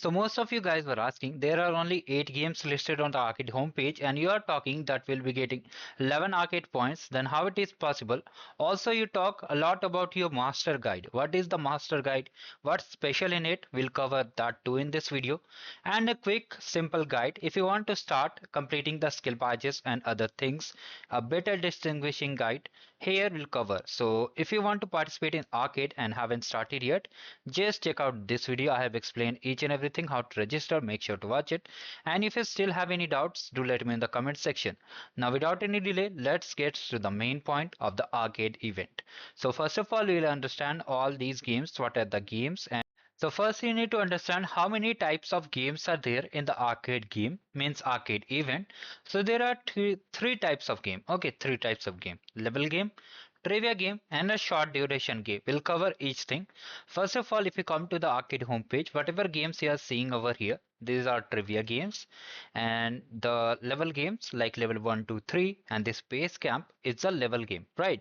So most of you guys were asking, there are only 8 games listed on the arcade homepage and you are talking that we'll be getting 11 arcade points, then how it is possible? Also you talk a lot about your master guide. What is the master guide? What's special in it? We'll cover that too in this video. And a quick simple guide if you want to start completing the skill badges and other things, a better distinguishing guide here we'll cover. So if you want to participate in arcade and haven't started yet, just check out this video. I have explained each and everything how to register. Make sure to watch it. And if you still have any doubts, do let me in the comment section. Now without any delay, let's get to the main point of the arcade event. So first of all, we'll understand all these games, what are the games. And so first you need to understand how many types of games are there in the arcade game, means arcade event. So there are three types of game. Okay, three types of game. Level game, trivia game and a short duration game. We'll cover each thing. First of all, if you come to the arcade homepage, whatever games you are seeing over here, these are trivia games, and the level games like level 1, 2, 3, and this base camp is a level game, right?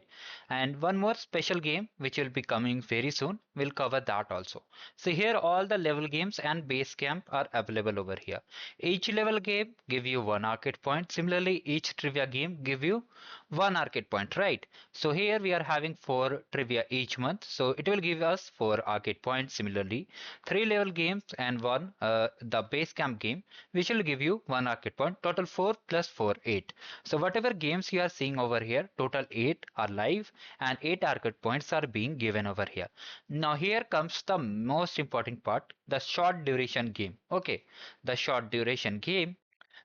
And one more special game which will be coming very soon, we'll cover that also. So here all the level games and base camp are available over here. Each level game give you one arcade point. Similarly, each trivia game give you one arcade point, right? So here we are having 4 trivia each month, so it will give us 4 arcade points. Similarly, 3 level games and one the base camp game, which will give you 1 arcade point. Total 4 plus 4, 8. So whatever games you are seeing over here, total 8 are live and 8 arcade points are being given over here. Now here comes the most important part, the short duration game. Okay, the short duration game.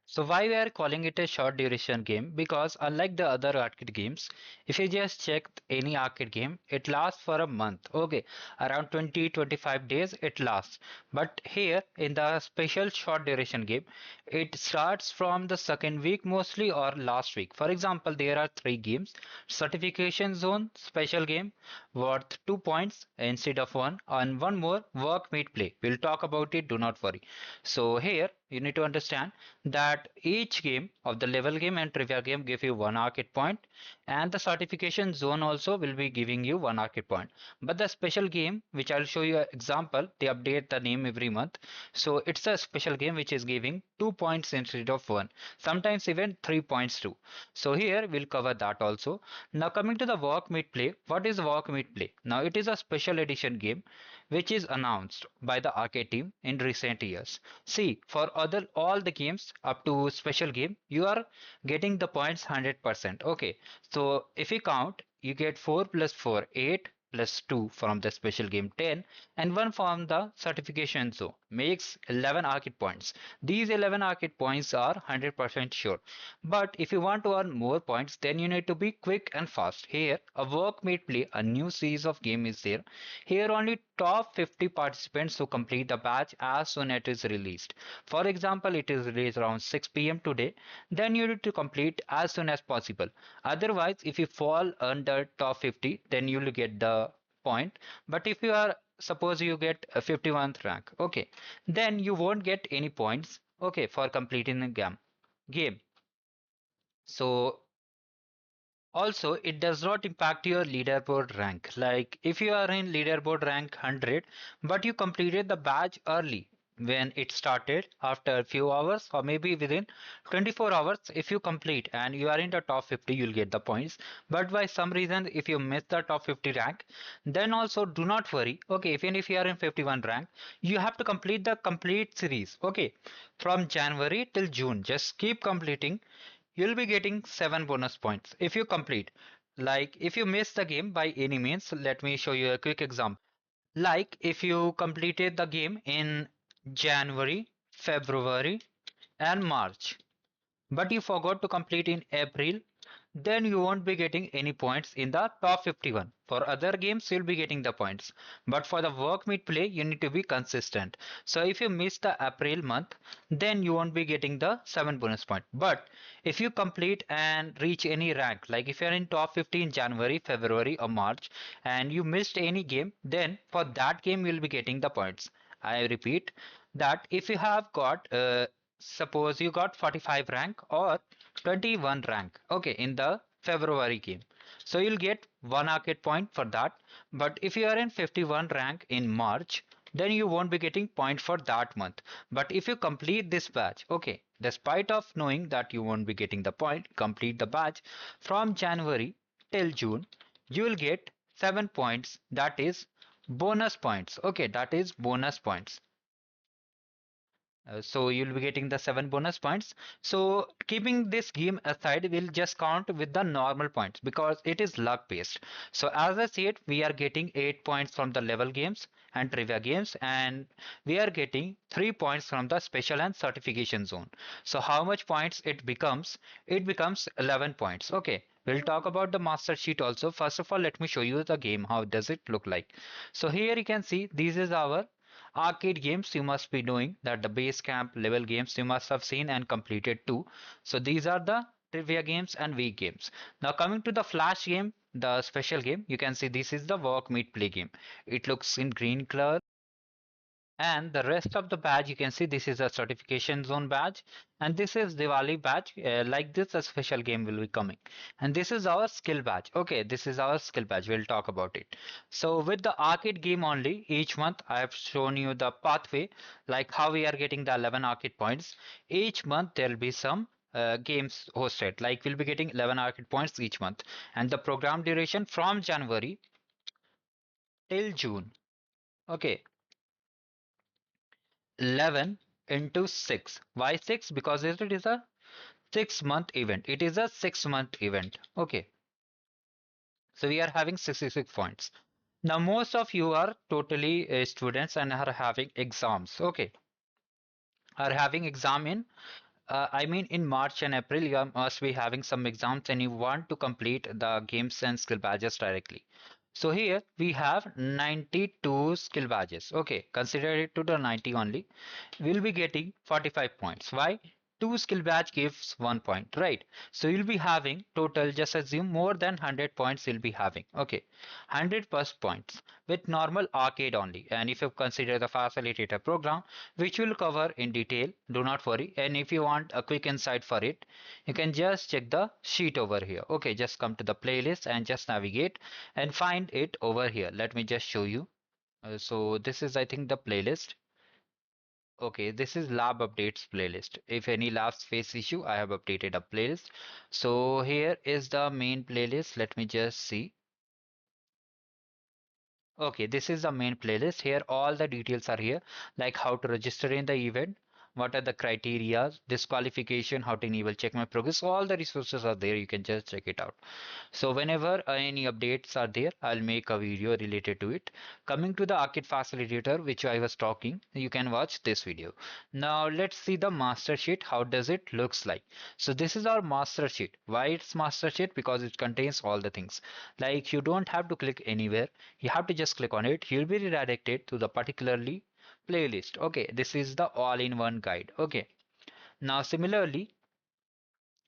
So why we are calling it a short duration game? Because unlike the other arcade games, if you just check any arcade game, it lasts for a month. Okay, around 20-25 days it lasts. But here in the special short duration game, it starts from the second week mostly or last week. For example, there are 3 games: Certification Zone, special game worth 2 points instead of 1, and one more, Workmate Play. We'll talk about it, do not worry. So here you need to understand that each game of the level game and trivia game give you 1 arcade point, and the certification zone also will be giving you 1 arcade point. But the special game, which I'll show you an example, they update the name every month. So it's a special game which is giving 2 points instead of 1, sometimes even 3 points too. So here we'll cover that also. Now coming to the Walk Meet Play, what is Walk Meet Play? Now it is a special edition game which is announced by the arcade team in recent years. See, for other all the games up to special game, you are getting the points 100%. Okay, so if you count, you get 4 plus 4, 8 plus 2 from the special game 10, and 1 from the certification zone makes 11 arcade points. These 11 arcade points are 100% sure. But if you want to earn more points, then you need to be quick and fast. Here a Workmate Play, a new series of game is there. Here only top 50 participants who complete the batch as soon as it is released. For example, it is released around 6 p.m. today, then you need to complete as soon as possible. Otherwise, if you fall under top 50, then you will get the point. But if you are, suppose you get a 51st rank, okay, then you won't get any points, okay, for completing the game. So also, it does not impact your leaderboard rank. Like if you are in leaderboard rank 100, but you completed the badge early when it started after a few hours or maybe within 24 hours, if you complete and you are in the top 50, you'll get the points. But by some reason, if you miss the top 50 rank, then also do not worry. Okay, even if you are in 51 rank, you have to complete the complete series. Okay, from January till June, just keep completing. You'll be getting 7 bonus points if you complete. Like if you miss the game by any means, let me show you a quick example. Like if you completed the game in January, February and March, but you forgot to complete in April, then you won't be getting any points in the top 51. For other games, you'll be getting the points. But for the work meet play, you need to be consistent. So if you miss the April month, then you won't be getting the 7 bonus point. But if you complete and reach any rank, like if you're in top 50 in January, February or March, and you missed any game, then for that game, you'll be getting the points. I repeat that if you have got suppose you got 45 rank or 21 rank, okay, in the February game, so you'll get 1 arcade point for that. But if you are in 51 rank in March, then you won't be getting point for that month. But if you complete this batch, okay, despite of knowing that you won't be getting the point, complete the batch from January till June, you will get 7 points. That is bonus points. Okay, that is bonus points. So you'll be getting the 7 bonus points. So keeping this game aside, we'll just count with the normal points because it is luck based. So as I said, we are getting 8 points from the level games and trivia games, and we are getting 3 points from the special and certification zone. So how much points it becomes? It becomes 11 points. Okay. We'll talk about the master sheet also. First of all, let me show you the game. How does it look like? So here you can see this is our arcade games. You must be knowing that the base camp level games you must have seen and completed too. So these are the trivia games and week games. Now coming to the flash game, the special game, you can see this is the Workmate play game. It looks in green color, and the rest of the badge, you can see this is a certification zone badge, and this is Diwali badge. Like this, a special game will be coming. And this is our skill badge. Okay, this is our skill badge. We'll talk about it. So with the arcade game only, each month I have shown you the pathway, like how we are getting the 11 arcade points. Each month there will be some games hosted, like we'll be getting 11 arcade points each month. And the program duration from January till June. Okay, 11 into 6. Why 6? Because it is a 6-month event. It is a 6-month event. Okay. So we are having 66 points. Now most of you are totally students and are having exams. Okay. Are having exam in I mean, in March and April, you must be having some exams and you want to complete the games and skill badges directly. So here we have 92 skill badges. Okay, consider it to the 90 only. We'll be getting 45 points. Why? Two skill badge gives 1 point, right? So you'll be having total, just assume more than 100 points you'll be having. Okay, 100 plus points with normal arcade only. And if you consider the facilitator program, which we'll cover in detail, do not worry. And if you want a quick insight for it, you can just check the sheet over here. Okay, just come to the playlist and just navigate and find it over here. Let me just show you. So this is, I think, the playlist. Okay, this is lab updates playlist. If any labs face issue, I have updated a playlist. So here is the main playlist. Let me just see. Okay, this is the main playlist. Here all the details are here, like how to register in the event, what are the criteria, disqualification, how to enable check my progress. All the resources are there. You can just check it out. So whenever any updates are there, I'll make a video related to it. Coming to the Arcade Facilitator, which I was talking, you can watch this video. Now let's see the master sheet. How does it looks like? So this is our master sheet. Why it's master sheet? Because it contains all the things. Like you don't have to click anywhere. You have to just click on it. You'll be redirected to the particularly playlist. Okay, this is the all-in-one guide. Okay. Now similarly,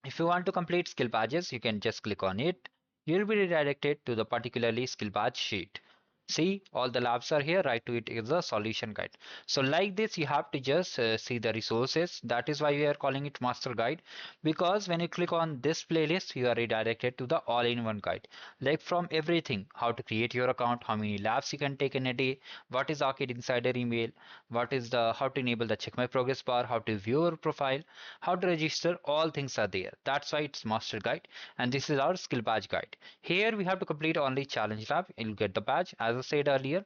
if you want to complete skill badges, you can just click on it. You'll be redirected to the particularly skill badge sheet. See, all the labs are here. Right to it is a solution guide. So like this, you have to just see the resources. That is why we are calling it master guide, because when you click on this playlist, you are redirected to the all-in-one guide. Like from everything, how to create your account, how many labs you can take in a day, what is Arcade Insider email, what is the how to enable the check my progress bar, how to view your profile, how to register, all things are there. That's why it's master guide, and this is our skill badge guide. Here we have to complete only challenge lab. You'll get the badge. As I said earlier,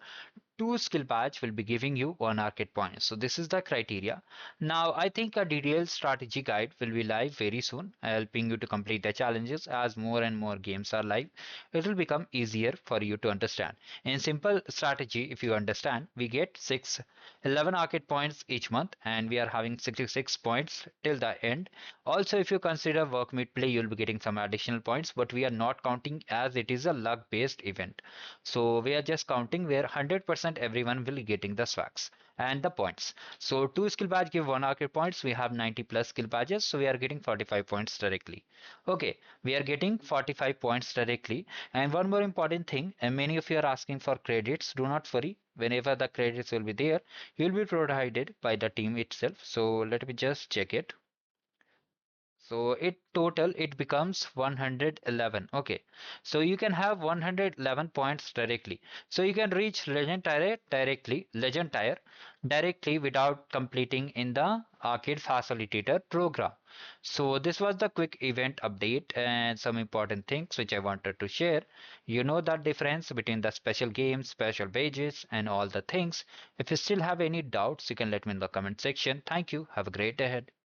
two skill badge will be giving you 1 arcade point. So this is the criteria. Now I think a detailed strategy guide will be live very soon, helping you to complete the challenges. As more and more games are live, it will become easier for you to understand. In simple strategy, if you understand, we get 11 arcade points each month, and we are having 66 points till the end. Also, if you consider Workmate play, you'll be getting some additional points, but we are not counting as it is a luck based event. So we are just counting where 100% everyone will be getting the swags and the points. So two skill badge give 1 arcade points. We have 90 plus skill badges, so we are getting 45 points directly. Okay, we are getting 45 points directly. And one more important thing, and many of you are asking for credits. Do not worry. Whenever the credits will be there, you will be provided by the team itself. So let me just check it. So it becomes 111. Okay. So you can have 111 points directly. So you can reach legend tier directly without completing in the arcade facilitator program. So this was the quick event update and some important things which I wanted to share. You know the difference between the special games, special pages and all the things. If you still have any doubts, you can let me in the comment section. Thank you. Have a great day ahead.